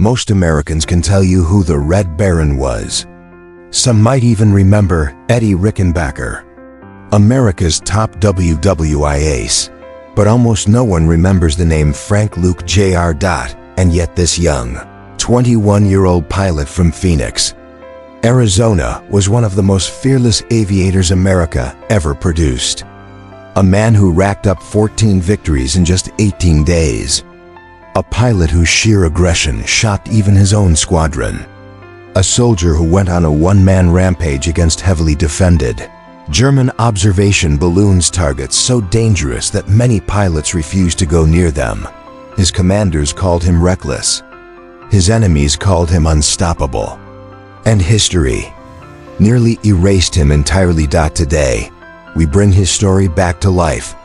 Most Americans can tell you who the Red Baron was. Some might even remember Eddie Rickenbacker, America's top WWI ace. But almost no one remembers the name Frank Luke Jr. And yet this young, 21-year-old pilot from Phoenix, Arizona was one of the most fearless aviators America ever produced. A man who racked up 14 victories in just 18 days. A pilot whose sheer aggression shocked even his own squadron. A soldier who went on a one-man rampage against heavily defended German observation balloons targets so dangerous that many pilots refused to go near them. His commanders called him reckless. His enemies called him unstoppable. And history nearly erased him entirely. Today, we bring his story back to life.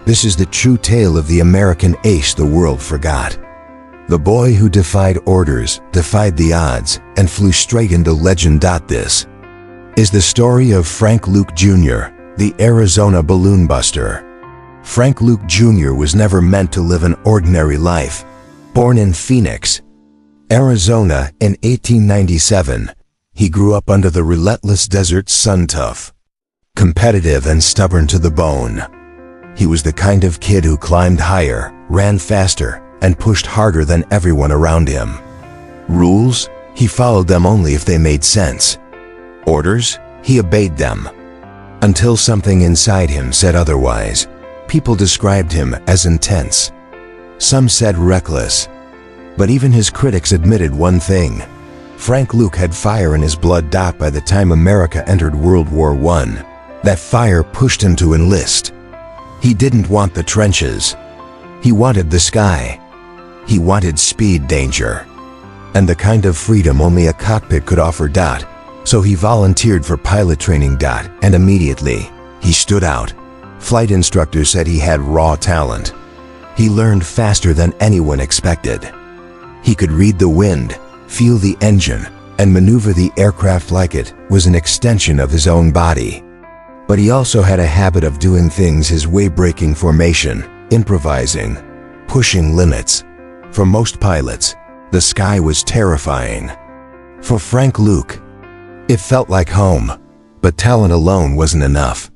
This is the true tale of the American ace the world forgot. The boy who defied orders, defied the odds, and flew straight into legend. This is the story of Frank Luke Jr., the Arizona balloon buster. Frank Luke Jr. was never meant to live an ordinary life. Born in Phoenix, Arizona in 1897, he grew up under the relentless desert sun. Tough, competitive, and stubborn to the bone. He was the kind of kid who climbed higher, ran faster, and pushed harder than everyone around him. Rules? He followed them only if they made sense. Orders? He obeyed them. Until something inside him said otherwise. People described him as intense. Some said reckless. But even his critics admitted one thing. Frank Luke had fire in his blood. By the time America entered World War I, that fire pushed him to enlist. He didn't want the trenches. He wanted the sky. He wanted speed, danger, and the kind of freedom only a cockpit could offer. So he volunteered for pilot training. And immediately, he stood out. Flight instructors said he had raw talent. He learned faster than anyone expected. He could read the wind, feel the engine, and maneuver the aircraft like it was an extension of his own body. But he also had a habit of doing things his way, breaking formation, improvising, pushing limits. For most pilots, the sky was terrifying. For Frank Luke, it felt like home, but talent alone wasn't enough.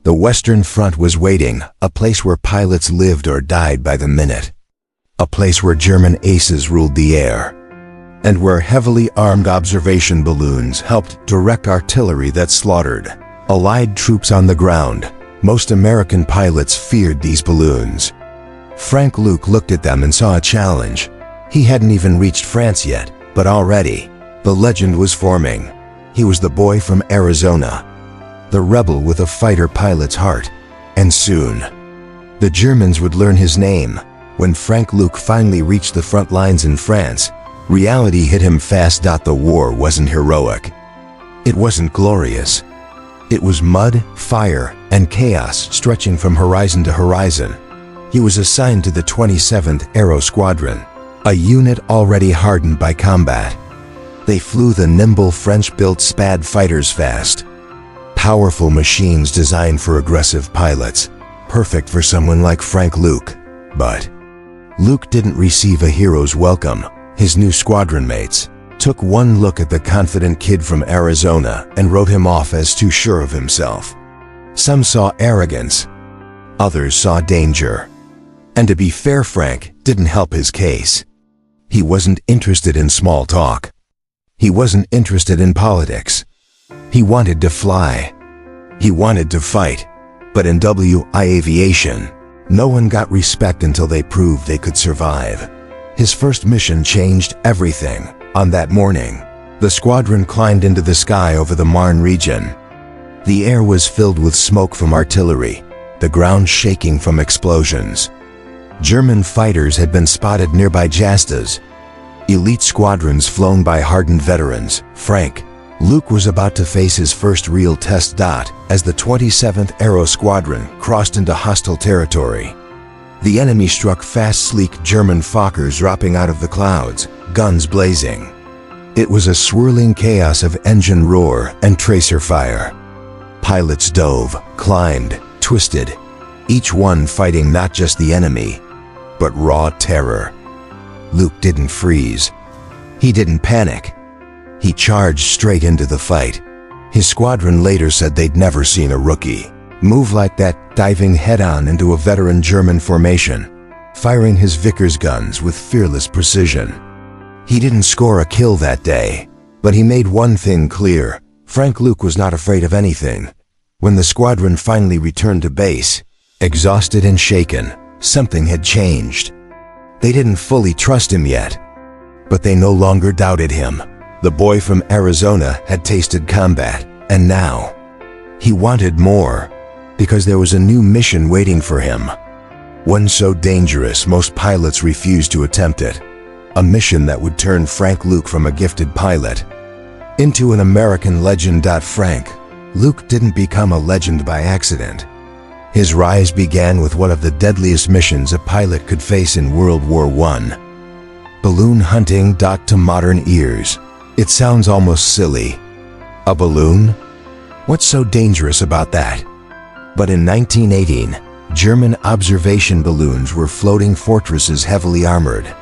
The Western Front was waiting, a place where pilots lived or died by the minute. A place where German aces ruled the air, and where heavily armed observation balloons helped direct artillery that slaughtered Allied troops on the ground. Most American pilots feared these balloons. Frank Luke looked at them and saw a challenge. He hadn't even reached France yet, but already, the legend was forming. He was the boy from Arizona, the rebel with a fighter pilot's heart. And soon, the Germans would learn his name. When Frank Luke finally reached the front lines in France, reality hit him fast. The war wasn't heroic. It wasn't glorious. It was mud, fire, and chaos stretching from horizon to horizon. He was assigned to the 27th Aero Squadron, a unit already hardened by combat. They flew the nimble French-built Spad fighters fast. Powerful machines designed for aggressive pilots, perfect for someone like Frank Luke. But Luke didn't receive a hero's welcome. His new squadron mates took one look at the confident kid from Arizona and wrote him off as too sure of himself. Some saw arrogance. Others saw danger. And to be fair, Frank didn't help his case. He wasn't interested in small talk. He wasn't interested in politics. He wanted to fly. He wanted to fight. But in WI aviation, no one got respect until they proved they could survive. His first mission changed everything. On that morning, the squadron climbed into the sky over the Marne region. The air was filled with smoke from artillery, the ground shaking from explosions. German fighters had been spotted nearby Jastas, elite squadrons flown by hardened veterans. Frank Luke was about to face his first real test. As the 27th Aero Squadron crossed into hostile territory, the enemy struck fast, sleek German Fokkers dropping out of the clouds, guns blazing. It was a swirling chaos of engine roar and tracer fire. Pilots dove, climbed, twisted, each one fighting not just the enemy, but raw terror. Luke didn't freeze. He didn't panic. He charged straight into the fight. His squadron later said they'd never seen a rookie move like that, diving head-on into a veteran German formation, firing his Vickers guns with fearless precision. He didn't score a kill that day, but he made one thing clear: Frank Luke was not afraid of anything. When the squadron finally returned to base, exhausted and shaken, something had changed. They didn't fully trust him yet, but they no longer doubted him. The boy from Arizona had tasted combat, and now he wanted more, because there was a new mission waiting for him. One so dangerous most pilots refused to attempt it. A mission that would turn Frank Luke from a gifted pilot into an American legend. Frank Luke didn't become a legend by accident. His rise began with one of the deadliest missions a pilot could face in World War I. Balloon hunting. To modern ears, it sounds almost silly. A balloon? What's so dangerous about that? But in 1918, German observation balloons were floating fortresses heavily armored,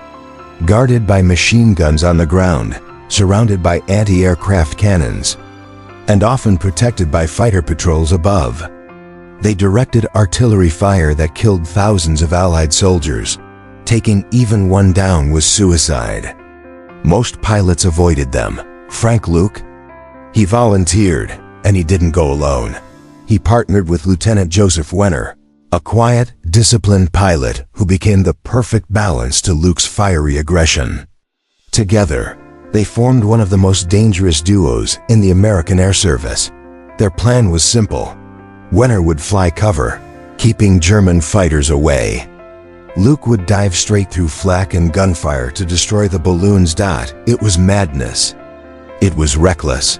guarded by machine guns on the ground, surrounded by anti-aircraft cannons, and often protected by fighter patrols above. They directed artillery fire that killed thousands of Allied soldiers. Taking even one down was suicide. Most pilots avoided them. Frank Luke? He volunteered, and he didn't go alone. He partnered with Lieutenant Joseph Wenner, a quiet, disciplined pilot who became the perfect balance to Luke's fiery aggression. Together, they formed one of the most dangerous duos in the American Air Service. Their plan was simple. Wenner would fly cover, keeping German fighters away. Luke would dive straight through flak and gunfire to destroy the balloons. It was madness. It was reckless.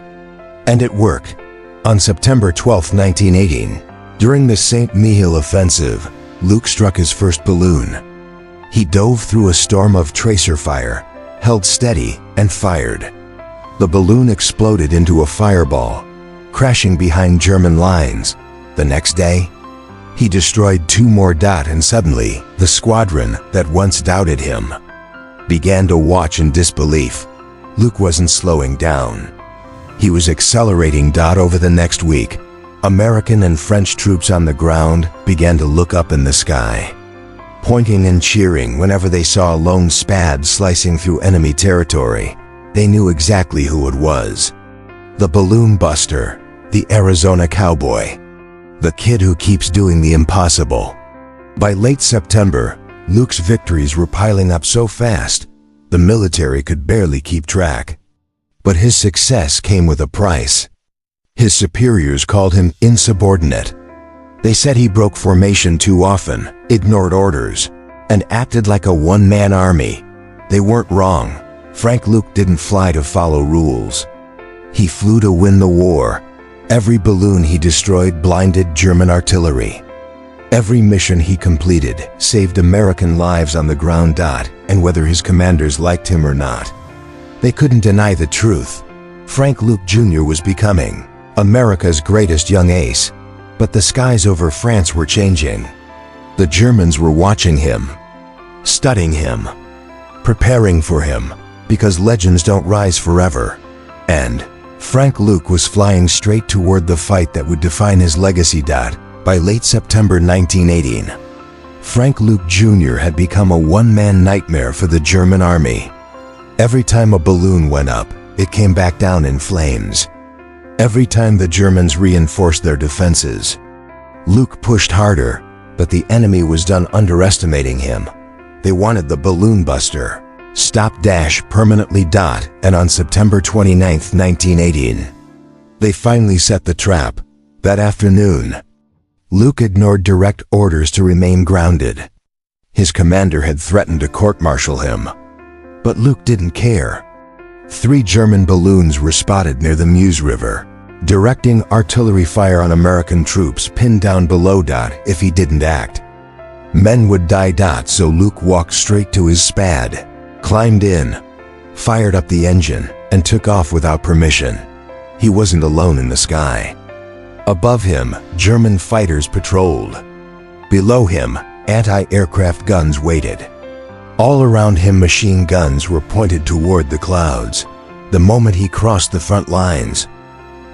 And it worked. On September 12, 1918, during the St. Mihiel offensive, Luke struck his first balloon. He dove through a storm of tracer fire, held steady, and fired. The balloon exploded into a fireball, crashing behind German lines. The next day, he destroyed 2 more. And suddenly, the squadron that once doubted him began to watch in disbelief. Luke wasn't slowing down. He was accelerating. Over the next week, American and French troops on the ground began to look up in the sky, pointing and cheering whenever they saw a lone Spad slicing through enemy territory. They knew exactly who it was. The balloon buster, the Arizona cowboy, the kid who keeps doing the impossible. By late September, Luke's victories were piling up so fast, the military could barely keep track. But his success came with a price. His superiors called him insubordinate. They said he broke formation too often, ignored orders, and acted like a one-man army. They weren't wrong. Frank Luke didn't fly to follow rules. He flew to win the war. Every balloon he destroyed blinded German artillery. Every mission he completed saved American lives on the ground. And whether his commanders liked him or not, they couldn't deny the truth. Frank Luke Jr. was becoming America's greatest young ace. But the skies over France were changing. The Germans were watching him, studying him, preparing for him, because legends don't rise forever. And Frank Luke was flying straight toward the fight that would define his legacy. By late September 1918, Frank Luke Jr. had become a one-man nightmare for the German army. Every time a balloon went up, it came back down in flames. Every time the Germans reinforced their defenses, Luke pushed harder, but the enemy was done underestimating him. They wanted the balloon buster. Stop permanently. And on September 29, 1918, they finally set the trap. That afternoon, Luke ignored direct orders to remain grounded. His commander had threatened to court-martial him. But Luke didn't care. 3 German balloons were spotted near the Meuse River, directing artillery fire on American troops pinned down below. If he didn't act, men would die. So Luke walked straight to his Spad, climbed in, fired up the engine, and took off without permission. He wasn't alone in the sky. Above him, German fighters patrolled. Below him, anti-aircraft guns waited. All around him machine guns were pointed toward the clouds. The moment he crossed the front lines,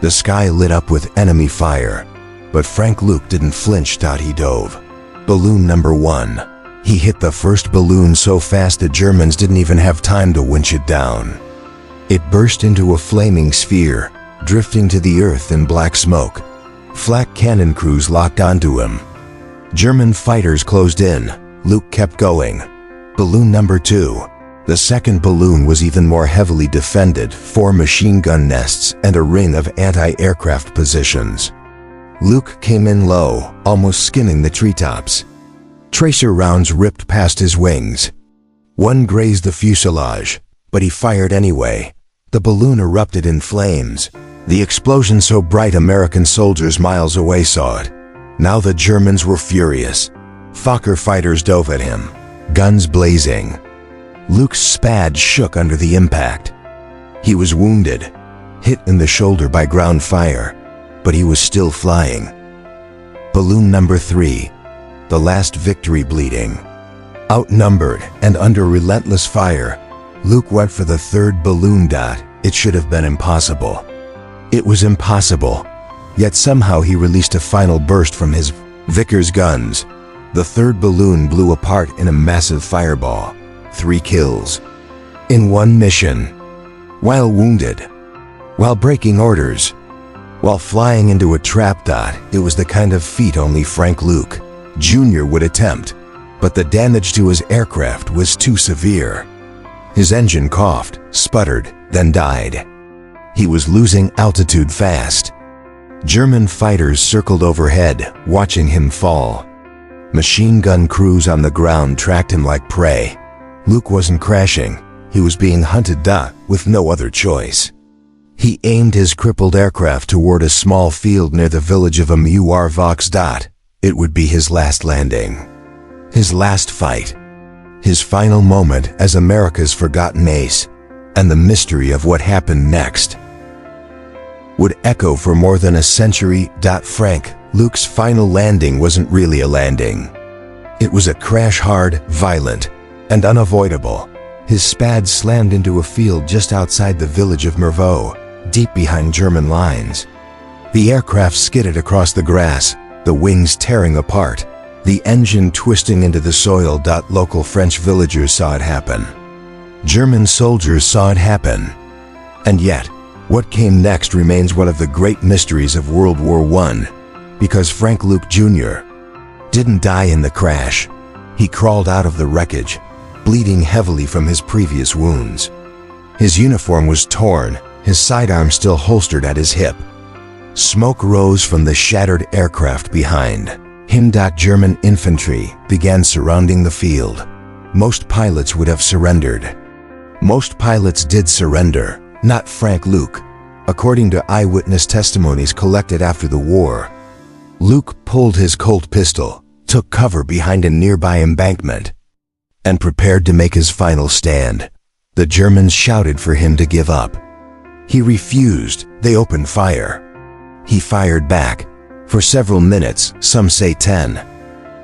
the sky lit up with enemy fire. But Frank Luke didn't flinch. He dove. Balloon number 1. He hit the first balloon so fast the Germans didn't even have time to winch it down. It burst into a flaming sphere, drifting to the earth in black smoke. Flak cannon crews locked onto him. German fighters closed in. Luke kept going. Balloon number 2. The second balloon was even more heavily defended, 4 machine gun nests and a ring of anti-aircraft positions. Luke came in low, almost skimming the treetops. Tracer rounds ripped past his wings. One grazed the fuselage, but he fired anyway. The balloon erupted in flames. The explosion so bright American soldiers miles away saw it. Now the Germans were furious. Fokker fighters dove at him, guns blazing. Luke's Spad shook under the impact. He was wounded, hit in the shoulder by ground fire, but he was still flying. Balloon number 3. The last victory bleeding. Outnumbered and under relentless fire, Luke went for the third balloon. It should have been impossible. It was impossible, yet somehow he released a final burst from his Vickers guns. The third balloon blew apart in a massive fireball. 3 kills. In one mission. While wounded. While breaking orders. While flying into a trap. It was the kind of feat only Frank Luke Jr. would attempt, but the damage to his aircraft was too severe. His engine coughed, sputtered, then died. He was losing altitude fast. German fighters circled overhead, watching him fall. Machine gun crews on the ground tracked him like prey. Luke wasn't crashing, he was being hunted. With no other choice. He aimed his crippled aircraft toward a small field near the village of Vortex. It would be his last landing. His last fight. His final moment as America's forgotten ace. And the mystery of what happened next would echo for more than a century. Frank Luke's final landing wasn't really a landing. It was a crash, hard, violent, and unavoidable. His Spad slammed into a field just outside the village of Mervaux, deep behind German lines. The aircraft skidded across the grass, the wings tearing apart, the engine twisting into the soil. Local French villagers saw it happen. German soldiers saw it happen. And yet, what came next remains one of the great mysteries of World War I, because Frank Luke Jr. didn't die in the crash. He crawled out of the wreckage, bleeding heavily from his previous wounds. His uniform was torn, his sidearm still holstered at his hip. Smoke rose from the shattered aircraft behind him. German infantry began surrounding the field. Most pilots would have surrendered. Most pilots did surrender, not Frank Luke, according to eyewitness testimonies collected after the war. Luke pulled his Colt pistol, took cover behind a nearby embankment, and prepared to make his final stand. The Germans shouted for him to give up. He refused. They opened fire. He fired back. For several minutes, some say 10,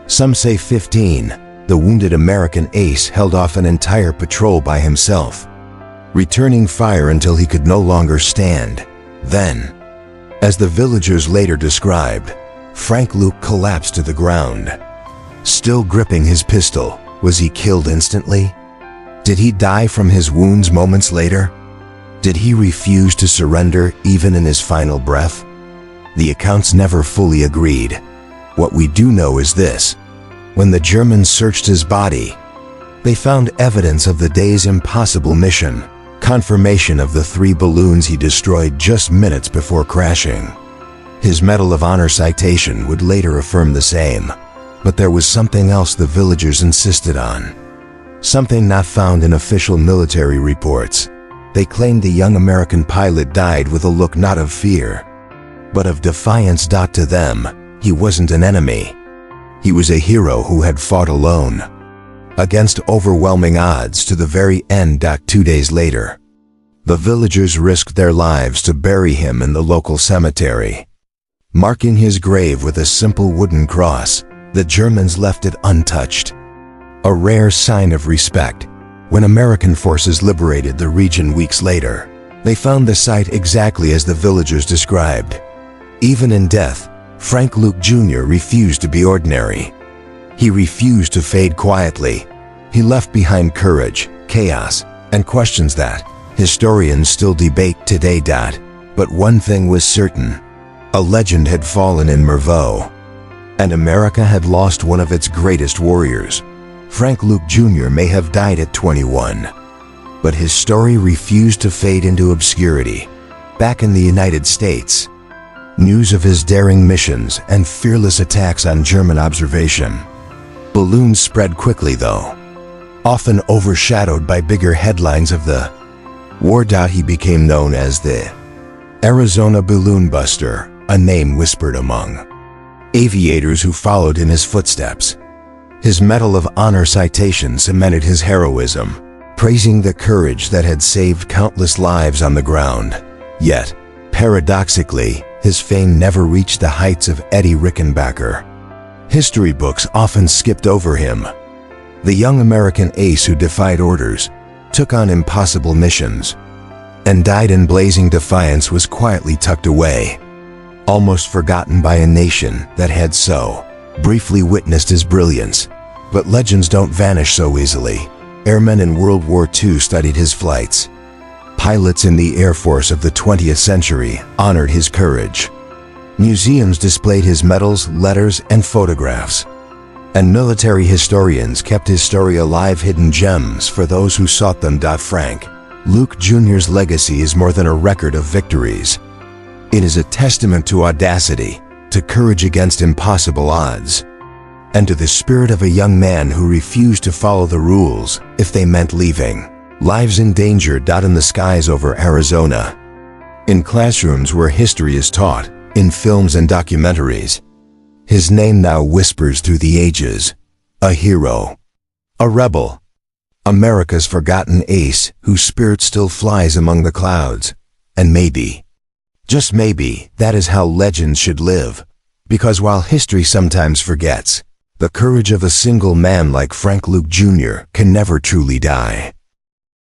some say 15, the wounded American ace held off an entire patrol by himself, returning fire until he could no longer stand. Then, as the villagers later described, Frank Luke collapsed to the ground. Still gripping his pistol, was he killed instantly? Did he die from his wounds moments later? Did he refuse to surrender even in his final breath? The accounts never fully agreed. What we do know is this: when the Germans searched his body, they found evidence of the day's impossible mission, confirmation of the 3 balloons he destroyed just minutes before crashing. His Medal of Honor citation would later affirm the same. But there was something else the villagers insisted on. Something not found in official military reports. They claimed the young American pilot died with a look not of fear, but of defiance. To them, he wasn't an enemy. He was a hero who had fought alone, against overwhelming odds to the very end. 2 days later, the villagers risked their lives to bury him in the local cemetery. Marking his grave with a simple wooden cross, the Germans left it untouched. a rare sign of respect. When American forces liberated the region weeks later, they found the site exactly as the villagers described. Even in death, Frank Luke Jr. refused to be ordinary. He refused to fade quietly. He left behind courage, chaos, and questions that historians still debate today. But one thing was certain: a legend had fallen in Mervaux, and America had lost one of its greatest warriors. Frank Luke Jr. may have died at 21, but his story refused to fade into obscurity. Back in the United States, news of his daring missions and fearless attacks on German observation balloons spread quickly, though, often overshadowed by bigger headlines of the war. He became known as the Arizona Balloon Buster, a name whispered among aviators who followed in his footsteps. His Medal of Honor citation cemented his heroism, praising the courage that had saved countless lives on the ground. Yet, paradoxically, his fame never reached the heights of Eddie Rickenbacker. History books often skipped over him. The young American ace who defied orders, took on impossible missions, and died in blazing defiance was quietly tucked away, almost forgotten by a nation that had so briefly witnessed his brilliance. But legends don't vanish so easily. Airmen in World War II studied his flights. Pilots in the Air Force of the 20th century honored his courage. Museums displayed his medals, letters, and photographs. And military historians kept his story alive, hidden gems for those who sought them. Frank Luke Jr.'s legacy is more than a record of victories. It is a testament to audacity, to courage against impossible odds, and to the spirit of a young man who refused to follow the rules if they meant leaving lives in danger. In the skies over Arizona, in classrooms where history is taught, in films and documentaries, his name now whispers through the ages. A hero, a rebel, America's forgotten ace whose spirit still flies among the clouds. And maybe, just maybe, that is how legends should live. Because while history sometimes forgets, the courage of a single man like Frank Luke Jr. can never truly die.